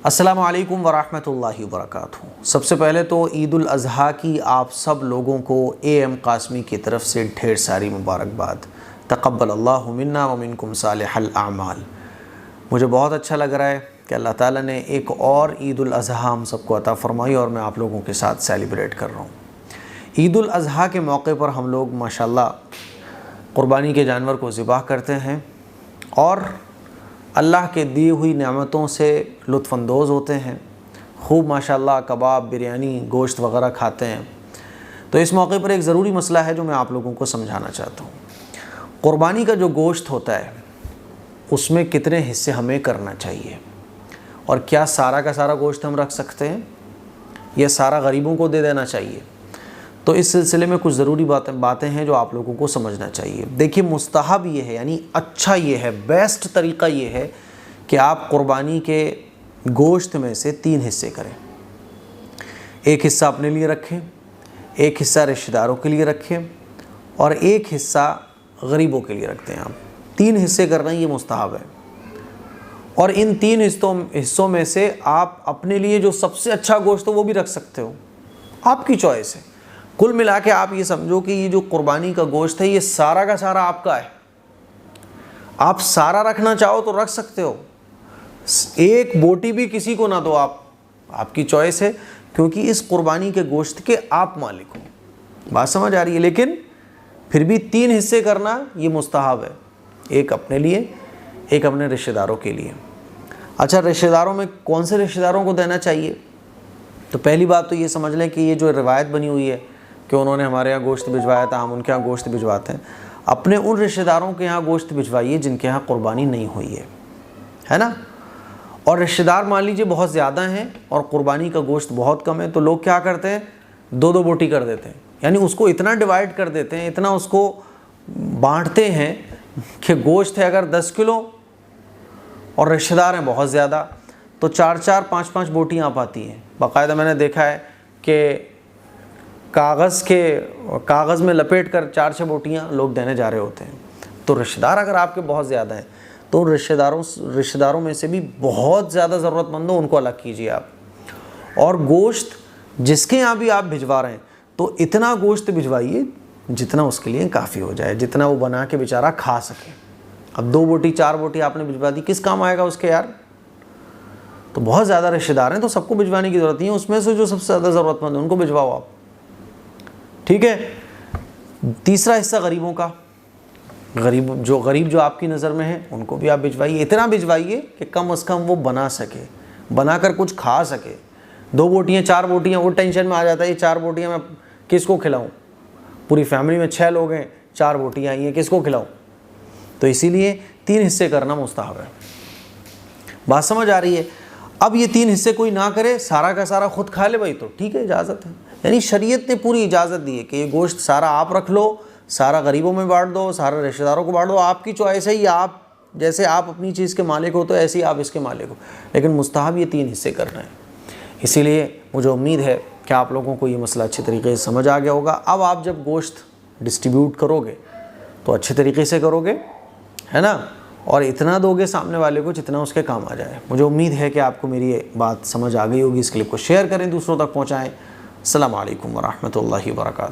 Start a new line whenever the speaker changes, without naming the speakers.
السلام علیکم ورحمۃ اللہ وبرکاتہ۔ سب سے پہلے تو عید الاضحیٰ کی آپ سب لوگوں کو ایم قاسمی کی طرف سے ڈھیر ساری مبارکباد۔ تقبل اللہ منا ومنکم صالح الاعمال۔ مجھے بہت اچھا لگ رہا ہے کہ اللہ تعالیٰ نے ایک اور عید الاضحیٰ ہم سب کو عطا فرمائی اور میں آپ لوگوں کے ساتھ سیلیبریٹ کر رہا ہوں۔ عید الاضحیٰ کے موقع پر ہم لوگ ماشاءاللہ قربانی کے جانور کو ذبح کرتے ہیں اور اللہ کے دی ہوئی نعمتوں سے لطف اندوز ہوتے ہیں، خوب ماشاءاللہ کباب، بریانی، گوشت وغیرہ کھاتے ہیں۔ تو اس موقع پر ایک ضروری مسئلہ ہے جو میں آپ لوگوں کو سمجھانا چاہتا ہوں۔ قربانی کا جو گوشت ہوتا ہے اس میں کتنے حصے ہمیں کرنا چاہیے، اور کیا سارا کا سارا گوشت ہم رکھ سکتے ہیں یا سارا غریبوں کو دے دینا چاہیے؟ تو اس سلسلے میں کچھ ضروری باتیں ہیں جو آپ لوگوں کو سمجھنا چاہیے۔ دیکھیے، مستحب یہ ہے، یعنی اچھا یہ ہے، بیسٹ طریقہ یہ ہے کہ آپ قربانی کے گوشت میں سے 3 حصے کریں۔ ایک حصہ اپنے لیے رکھیں، ایک حصہ رشتہ داروں کے لیے رکھیں، اور ایک حصہ غریبوں کے لیے رکھتے ہیں۔ آپ 3 حصے کرنا یہ مستحب ہے، اور ان 3 حصوں میں سے آپ اپنے لیے جو سب سے اچھا گوشت ہو وہ بھی رکھ سکتے ہو، آپ کی چوائس ہے۔ کل ملا کے آپ یہ سمجھو کہ یہ جو قربانی کا گوشت ہے یہ سارا کا سارا آپ کا ہے۔ آپ سارا رکھنا چاہو تو رکھ سکتے ہو، ایک بوٹی بھی کسی کو نہ دو، آپ کی چوائس ہے، کیونکہ اس قربانی کے گوشت کے آپ مالک ہو۔ بات سمجھ آ رہی ہے؟ لیکن پھر بھی 3 حصے کرنا یہ مستحب ہے، ایک اپنے لیے، ایک اپنے رشتہ داروں کے لیے۔ اچھا، رشتہ داروں میں کون سے رشتہ داروں کو دینا چاہیے؟ تو پہلی بات تو یہ سمجھ لیں کہ یہ جو روایت بنی ہوئی ہے کہ انہوں نے ہمارے یہاں گوشت بھجوایا تھا، ہم ان کے یہاں گوشت بھجواتے ہیں، اپنے ان رشتہ داروں کے یہاں گوشت بھجوائیے جن کے یہاں قربانی نہیں ہوئی ہے نا۔ اور رشتہ دار مان لیجیے بہت زیادہ ہیں اور قربانی کا گوشت بہت کم ہے، تو لوگ کیا کرتے ہیں، 2 بوٹی کر دیتے ہیں، یعنی اس کو اتنا ڈیوائیڈ کر دیتے ہیں، اتنا اس کو بانٹتے ہیں کہ گوشت ہے اگر 10 کلو اور رشتہ دار ہیں بہت زیادہ، تو 4 5 بوٹیاں آپ آتی ہیں۔ باقاعدہ میں نے دیکھا ہے کہ کاغذ میں لپیٹ کر 4 بوٹیاں لوگ دینے جا رہے ہوتے ہیں۔ تو رشتہ دار اگر آپ کے بہت زیادہ ہیں تو رشتہ داروں میں سے بھی بہت زیادہ ضرورت مند ہو ان کو الگ کیجیے آپ، اور گوشت جس کے یہاں بھی آپ بھجوا رہے ہیں تو اتنا گوشت بھجوائیے جتنا اس کے لیے کافی ہو جائے، جتنا وہ بنا کے بیچارہ کھا سکے۔ اب 2 بوٹی 4 بوٹی آپ نے بھجوا دی، کس کام آئے گا اس کے یار؟ تو بہت زیادہ رشتہ دار ہیں تو سب کو بھجوانے کی ضرورت نہیں ہے، اس میں سے جو سب سے زیادہ ضرورت مند ہے ان کو بھجواؤ آپ، ٹھیک ہے۔ تیسرا حصہ غریبوں کا، غریب جو آپ کی نظر میں ہیں ان کو بھی آپ بھجوائیے، اتنا بھجوائیے کہ کم از کم وہ بنا سکے، بنا کر کچھ کھا سکے۔ 2 بوٹیاں 4 بوٹیاں، وہ ٹینشن میں آ جاتا ہے یہ 4 بوٹیاں میں کس کو کھلاؤں، پوری فیملی میں 6 لوگ ہیں، 4 بوٹیاں آئی ہیں، کس کو کھلاؤں؟ تو اسی لیے 3 حصے کرنا مستحب ہے۔ بات سمجھ آ رہی ہے؟ اب یہ 3 حصے کوئی نہ کرے، سارا کا سارا خود کھا لے، بھائی تو ٹھیک ہے، اجازت ہے، یعنی شریعت نے پوری اجازت دی ہے کہ یہ گوشت سارا آپ رکھ لو، سارا غریبوں میں بانٹ دو، سارا رشتہ داروں کو بانٹ دو، آپ کی چوائس ہے، یہ آپ جیسے آپ اپنی چیز کے مالک ہو تو ایسے ہی آپ اس کے مالک ہو، لیکن مستحب یہ 3 حصے کرنا ہے۔ اسی لیے مجھے امید ہے کہ آپ لوگوں کو یہ مسئلہ اچھے طریقے سے سمجھ آ گیا ہوگا۔ اب آپ جب گوشت ڈسٹریبیوٹ کرو گے تو اچھے طریقے سے کرو گے، ہے نا، اور اتنا دو گے سامنے والے کو جتنا اس کے کام آ جائے۔ مجھے امید ہے کہ آپ کو میری یہ بات سمجھ آ گئی ہوگی، اس کلپ کو شیئر کریں، دوسروں تک پہنچائیں۔ السلام علیکم ورحمۃ اللہ وبرکاتہ۔